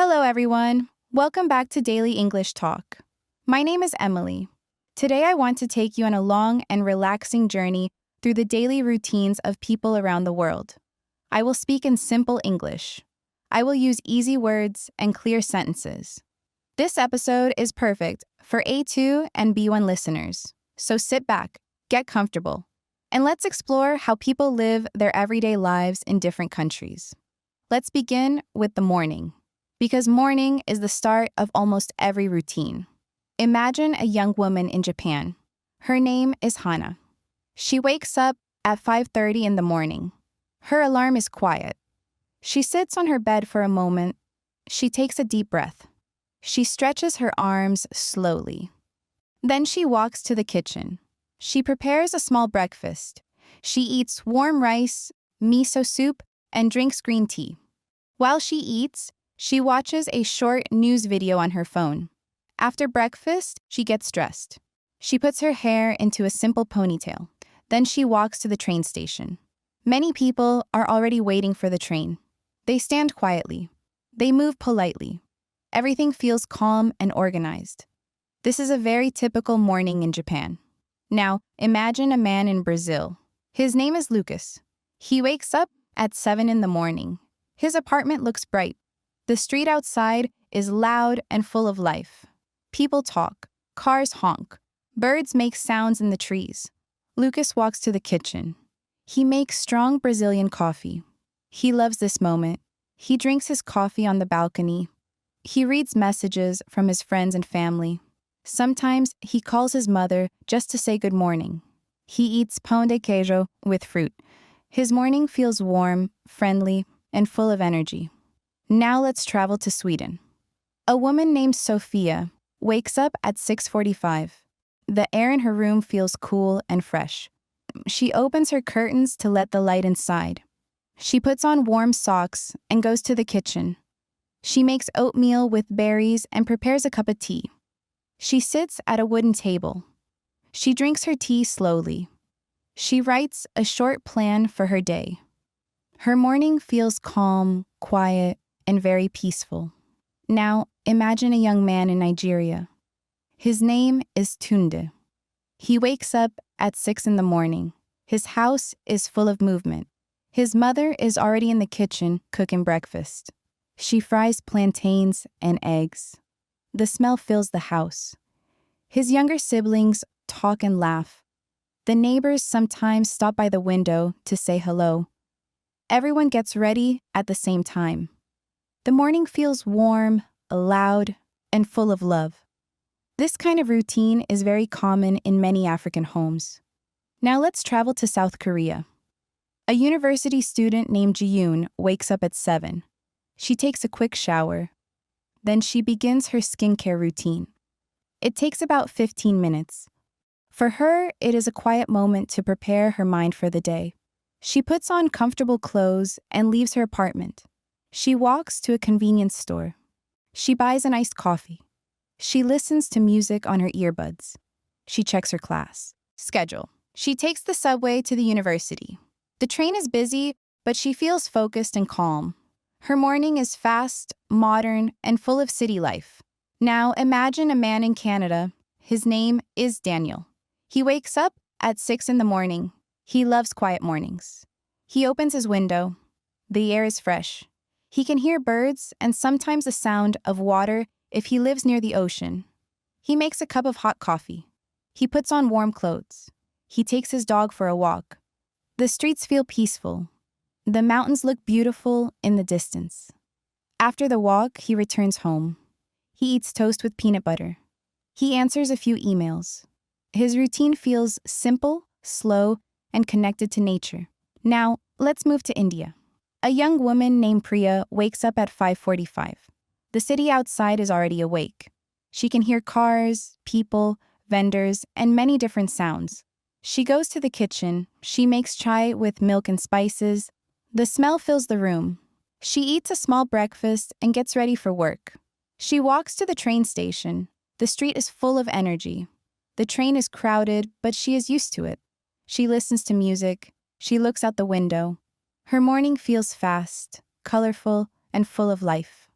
Hello, everyone. Welcome back to Daily English Talk. My name is Emily. Today, I want to take you on a long and relaxing journey through the daily routines of people around the world. I will speak in simple English. I will use easy words and clear sentences. This episode is perfect for A2 and B1 listeners. So sit back, get comfortable, and let's explore how people live their everyday lives in different countries. Let's begin with the morning, because morning is the start of almost every routine. Imagine a young woman in Japan. Her name is Hana. She wakes up at 5:30 in the morning. Her alarm is quiet. She sits on her bed for a moment. She takes a deep breath. She stretches her arms slowly. Then she walks to the kitchen. She prepares a small breakfast. She eats warm rice, miso soup, and drinks green tea. While she eats, she watches a short news video on her phone. After breakfast, she gets dressed. She puts her hair into a simple ponytail. Then she walks to the train station. Many people are already waiting for the train. They stand quietly. They move politely. Everything feels calm and organized. This is a very typical morning in Japan. Now, imagine a man in Brazil. His name is Lucas. He wakes up at 7 in the morning. His apartment looks bright. The street outside is loud and full of life. People talk. Cars honk. Birds make sounds in the trees. Lucas walks to the kitchen. He makes strong Brazilian coffee. He loves this moment. He drinks his coffee on the balcony. He reads messages from his friends and family. Sometimes he calls his mother just to say good morning. He eats pão de queijo with fruit. His morning feels warm, friendly, and full of energy. Now let's travel to Sweden. A woman named Sophia wakes up at 6:45. The air in her room feels cool and fresh. She opens her curtains to let the light inside. She puts on warm socks and goes to the kitchen. She makes oatmeal with berries and prepares a cup of tea. She sits at a wooden table. She drinks her tea slowly. She writes a short plan for her day. Her morning feels calm, quiet, and very peaceful. Now, imagine a young man in Nigeria. His name is Tunde. He wakes up at 6 in the morning. His house is full of movement. His mother is already in the kitchen cooking breakfast. She fries plantains and eggs. The smell fills the house. His younger siblings talk and laugh. The neighbors sometimes stop by the window to say hello. Everyone gets ready at the same time. The morning feels warm, loud, and full of love. This kind of routine is very common in many African homes. Now let's travel to South Korea. A university student named Ji-yoon wakes up at 7. She takes a quick shower. Then she begins her skincare routine. It takes about 15 minutes. For her, it is a quiet moment to prepare her mind for the day. She puts on comfortable clothes and leaves her apartment. She walks to a convenience store. She buys an iced coffee. She listens to music on her earbuds. She checks her class schedule. She takes the subway to the university. The train is busy, but she feels focused and calm. Her morning is fast, modern, and full of city life. Now imagine a man in Canada. His name is Daniel. He wakes up at 6 in the morning. He loves quiet mornings. He opens his window. The air is fresh. He can hear birds and sometimes the sound of water if he lives near the ocean. He makes a cup of hot coffee. He puts on warm clothes. He takes his dog for a walk. The streets feel peaceful. The mountains look beautiful in the distance. After the walk, he returns home. He eats toast with peanut butter. He answers a few emails. His routine feels simple, slow, and connected to nature. Now, let's move to India. A young woman named Priya wakes up at 5:45. The city outside is already awake. She can hear cars, people, vendors, and many different sounds. She goes to the kitchen. She makes chai with milk and spices. The smell fills the room. She eats a small breakfast and gets ready for work. She walks to the train station. The street is full of energy. The train is crowded, but she is used to it. She listens to music. She looks out the window. Her morning feels fast, colorful, and full of life.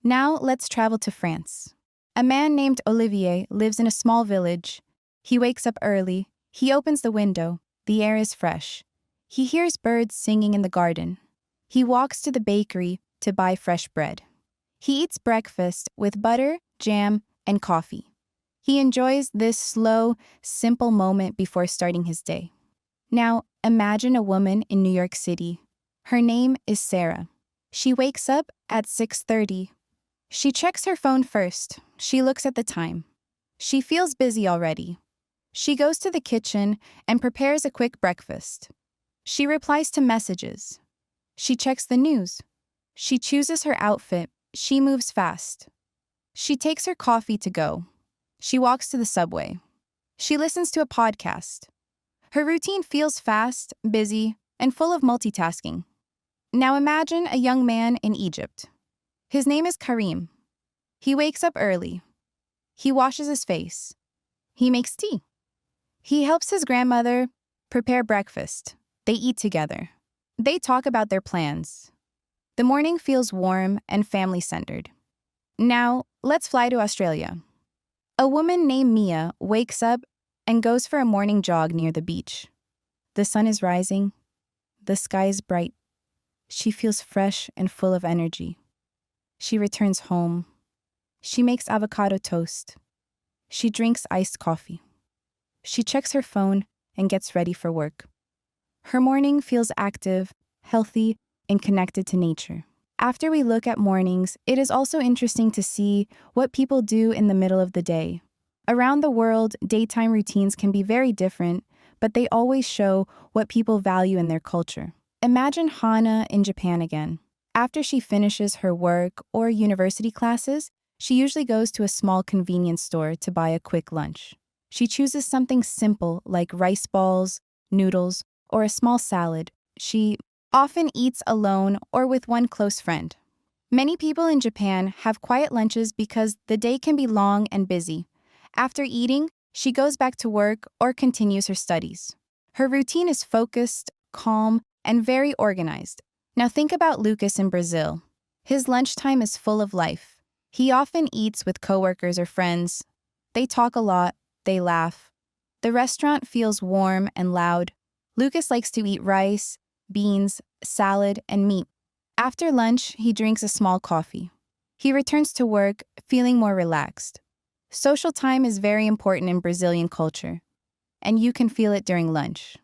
Now let's travel to France. A man named Olivier lives in a small village. He wakes up early. He opens the window. The air is fresh. He hears birds singing in the garden. He walks to the bakery to buy fresh bread. He eats breakfast with butter, jam, and coffee. He enjoys this slow, simple moment before starting his day. Now, imagine a woman in New York City. Her name is Sarah. She wakes up at 6:30. She checks her phone first. She looks at the time. She feels busy already. She goes to the kitchen and prepares a quick breakfast. She replies to messages. She checks the news. She chooses her outfit. She moves fast. She takes her coffee to go. She walks to the subway. She listens to a podcast. Her routine feels fast, busy, and full of multitasking. Now imagine a young man in Egypt. His name is Karim. He wakes up early. He washes his face. He makes tea. He helps his grandmother prepare breakfast. They eat together. They talk about their plans. The morning feels warm and family-centered. Now, let's fly to Australia. A woman named Mia wakes up and goes for a morning jog near the beach. The sun is rising. The sky is bright. She feels fresh and full of energy. She returns home. She makes avocado toast. She drinks iced coffee. She checks her phone and gets ready for work. Her morning feels active, healthy, and connected to nature. After we look at mornings, it is also interesting to see what people do in the middle of the day. Around the world, daytime routines can be very different, but they always show what people value in their culture. Imagine Hana in Japan again. After she finishes her work or university classes, she usually goes to a small convenience store to buy a quick lunch. She chooses something simple like rice balls, noodles, or a small salad. She often eats alone or with one close friend. Many people in Japan have quiet lunches because the day can be long and busy. After eating, she goes back to work or continues her studies. Her routine is focused, calm, and very organized. Now think about Lucas in Brazil. His lunchtime is full of life. He often eats with coworkers or friends. They talk a lot, they laugh. The restaurant feels warm and loud. Lucas likes to eat rice, beans, salad, and meat. After lunch, he drinks a small coffee. He returns to work, feeling more relaxed. Social time is very important in Brazilian culture, and you can feel it during lunch.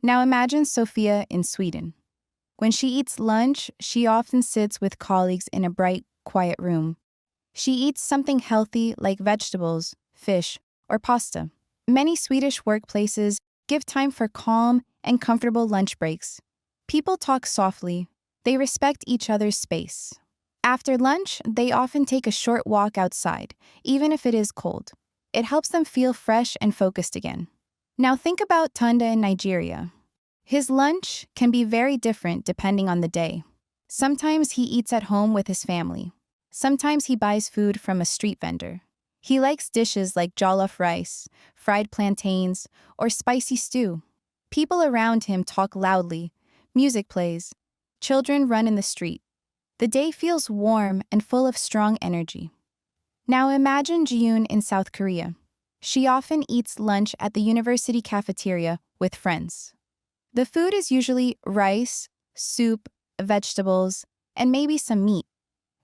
Now imagine Sophia in Sweden. When she eats lunch, she often sits with colleagues in a bright, quiet room. She eats something healthy like vegetables, fish, or pasta. Many Swedish workplaces give time for calm and comfortable lunch breaks. People talk softly. They respect each other's space. After lunch, they often take a short walk outside, even if it is cold. It helps them feel fresh and focused again. Now think about Tunda in Nigeria. His lunch can be very different depending on the day. Sometimes he eats at home with his family. Sometimes he buys food from a street vendor. He likes dishes like jollof rice, fried plantains, or spicy stew. People around him talk loudly. Music plays. Children run in the street. The day feels warm and full of strong energy. Now imagine Jiyoon in South Korea. She often eats lunch at the university cafeteria with friends. The food is usually rice, soup, vegetables, and maybe some meat.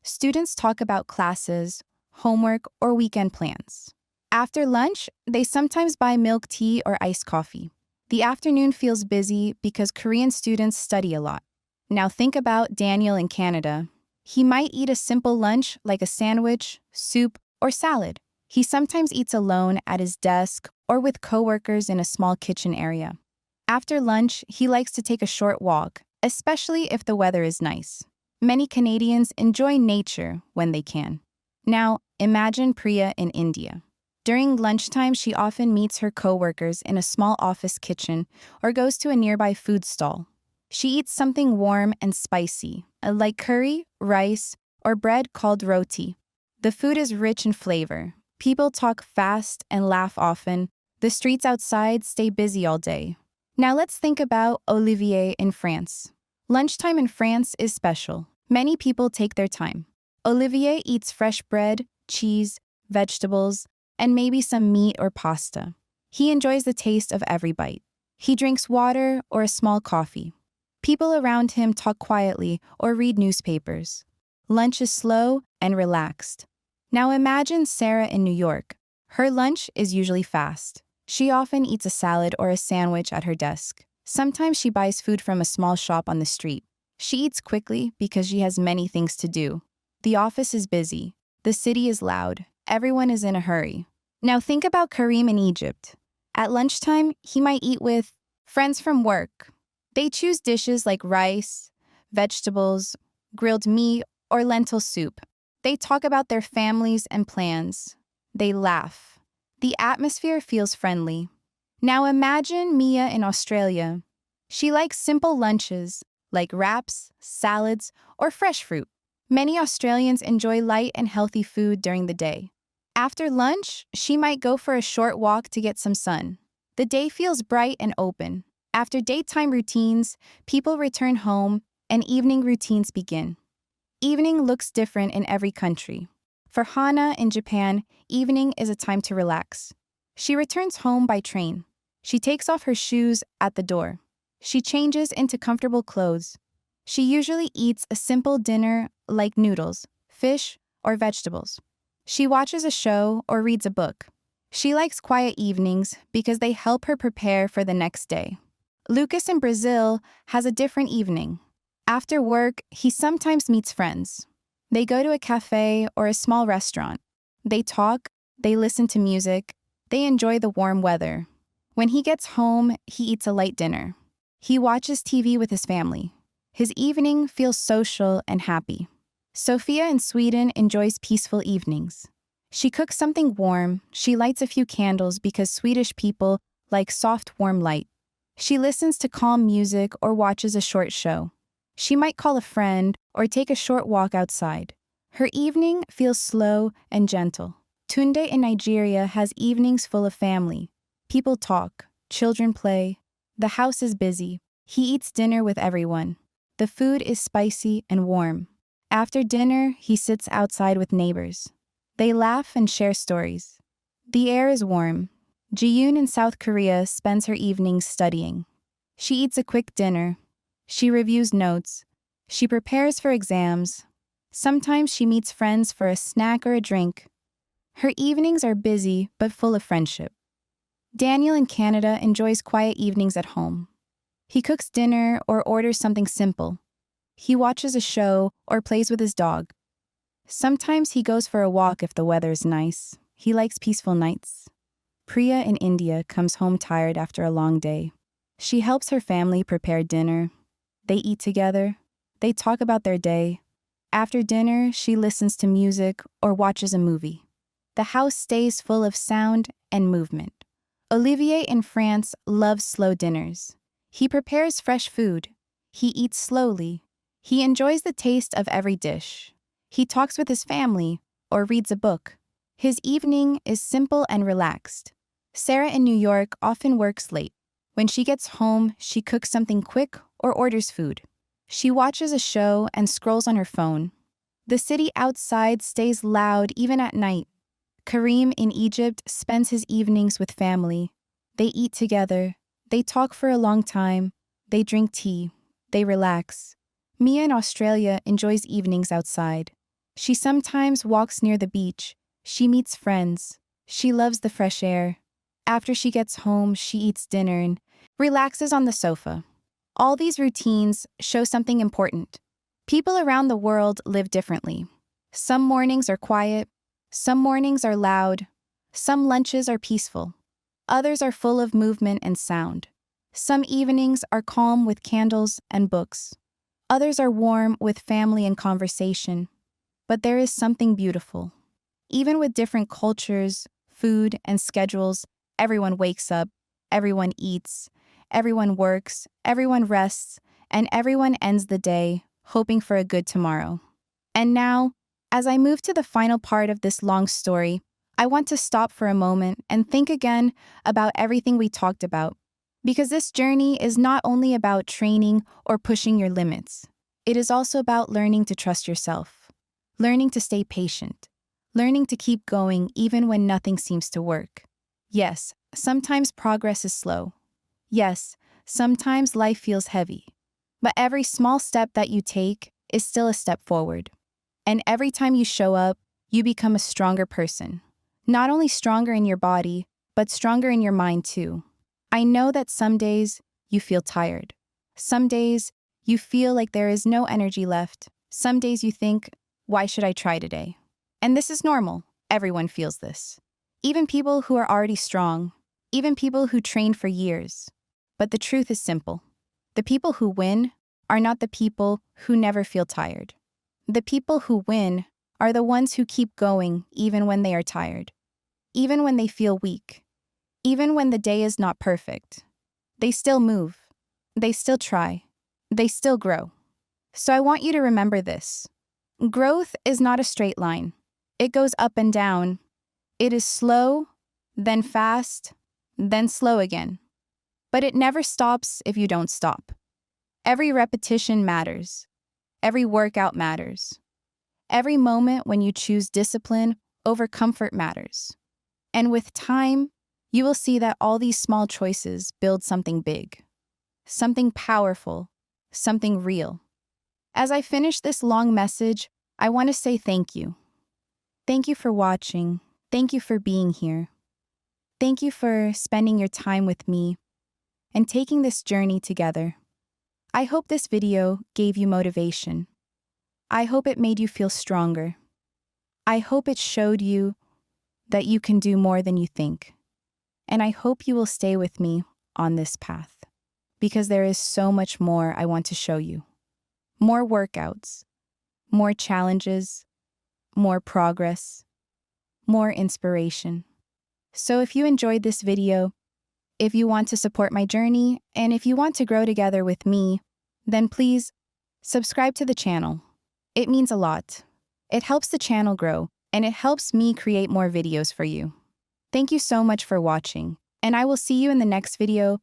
Students talk about classes, homework, or weekend plans. After lunch, they sometimes buy milk tea or iced coffee. The afternoon feels busy because Korean students study a lot. Now think about Daniel in Canada. He might eat a simple lunch like a sandwich, soup, or salad. He sometimes eats alone at his desk or with coworkers in a small kitchen area. After lunch, he likes to take a short walk, especially if the weather is nice. Many Canadians enjoy nature when they can. Now, imagine Priya in India. During lunchtime, she often meets her coworkers in a small office kitchen or goes to a nearby food stall. She eats something warm and spicy, like curry, rice, or bread called roti. The food is rich in flavor. People talk fast and laugh often. The streets outside stay busy all day. Now let's think about Olivier in France. Lunchtime in France is special. Many people take their time. Olivier eats fresh bread, cheese, vegetables, and maybe some meat or pasta. He enjoys the taste of every bite. He drinks water or a small coffee. People around him talk quietly or read newspapers. Lunch is slow and relaxed. Now imagine Sarah in New York. Her lunch is usually fast. She often eats a salad or a sandwich at her desk. Sometimes she buys food from a small shop on the street. She eats quickly because she has many things to do. The office is busy. The city is loud. Everyone is in a hurry. Now think about Karim in Egypt. At lunchtime, he might eat with friends from work. They choose dishes like rice, vegetables, grilled meat, or lentil soup. They talk about their families and plans. They laugh. The atmosphere feels friendly. Now imagine Mia in Australia. She likes simple lunches, like wraps, salads, or fresh fruit. Many Australians enjoy light and healthy food during the day. After lunch, she might go for a short walk to get some sun. The day feels bright and open. After daytime routines, people return home and evening routines begin. Evening looks different in every country. For Hana in Japan, evening is a time to relax. She returns home by train. She takes off her shoes at the door. She changes into comfortable clothes. She usually eats a simple dinner like noodles, fish, or vegetables. She watches a show or reads a book. She likes quiet evenings because they help her prepare for the next day. Lucas in Brazil has a different evening. After work, he sometimes meets friends. They go to a cafe or a small restaurant. They talk, they listen to music, they enjoy the warm weather. When he gets home, he eats a light dinner. He watches TV with his family. His evening feels social and happy. Sophia in Sweden enjoys peaceful evenings. She cooks something warm. She lights a few candles because Swedish people like soft, warm light. She listens to calm music or watches a short show. She might call a friend or take a short walk outside. Her evening feels slow and gentle. Tunde in Nigeria has evenings full of family. People talk, children play. The house is busy. He eats dinner with everyone. The food is spicy and warm. After dinner, he sits outside with neighbors. They laugh and share stories. The air is warm. Ji-yoon in South Korea spends her evenings studying. She eats a quick dinner. She reviews notes. She prepares for exams. Sometimes she meets friends for a snack or a drink. Her evenings are busy but full of friendship. Daniel in Canada enjoys quiet evenings at home. He cooks dinner or orders something simple. He watches a show or plays with his dog. Sometimes he goes for a walk if the weather is nice. He likes peaceful nights. Priya in India comes home tired after a long day. She helps her family prepare dinner. They eat together. They talk about their day. After dinner, she listens to music or watches a movie. The house stays full of sound and movement. Olivier in France loves slow dinners. He prepares fresh food. He eats slowly. He enjoys the taste of every dish. He talks with his family or reads a book. His evening is simple and relaxed. Sarah in New York often works late. When she gets home, she cooks something quick or orders food. She watches a show and scrolls on her phone. The city outside stays loud even at night. Karim in Egypt spends his evenings with family. They eat together. They talk for a long time. They drink tea. They relax. Mia in Australia enjoys evenings outside. She sometimes walks near the beach. She meets friends. She loves the fresh air. After she gets home, she eats dinner and relaxes on the sofa. All these routines show something important. People around the world live differently. Some mornings are quiet. Some mornings are loud. Some lunches are peaceful. Others are full of movement and sound. Some evenings are calm with candles and books. Others are warm with family and conversation. But there is something beautiful. Even with different cultures, food, and schedules, everyone wakes up, everyone eats, everyone works, everyone rests, and everyone ends the day hoping for a good tomorrow. And now, as I move to the final part of this long story, I want to stop for a moment and think again about everything we talked about. Because this journey is not only about training or pushing your limits. It is also about learning to trust yourself. learning to stay patient, learning to keep going even when nothing seems to work. Yes, sometimes progress is slow. Yes, sometimes life feels heavy. But every small step that you take is still a step forward. And every time you show up, you become a stronger person. Not only stronger in your body, but stronger in your mind too. I know that some days you feel tired. Some days you feel like there is no energy left. Some days you think, why should I try today? And this is normal. Everyone feels this. Even people who are already strong, even people who train for years. But the truth is simple. The people who win are not the people who never feel tired. The people who win are the ones who keep going even when they are tired, even when they feel weak, even when the day is not perfect. They still move, they still try, they still grow. So I want you to remember this. Growth is not a straight line. It goes up and down. It is slow, then fast, then slow again. But it never stops if you don't stop. Every repetition matters. Every workout matters. Every moment when you choose discipline over comfort matters. And with time, you will see that all these small choices build something big, something powerful, something real. As I finish this long message, I want to say thank you. Thank you for watching. Thank you for being here. Thank you for spending your time with me and taking this journey together. I hope this video gave you motivation. I hope it made you feel stronger. I hope it showed you that you can do more than you think. And I hope you will stay with me on this path, because there is so much more I want to show you. More workouts, more challenges, more progress, more inspiration. So if you enjoyed this video, if you want to support my journey, and if you want to grow together with me, then please subscribe to the channel. It means a lot. It helps the channel grow, and it helps me create more videos for you. Thank you so much for watching, and I will see you in the next video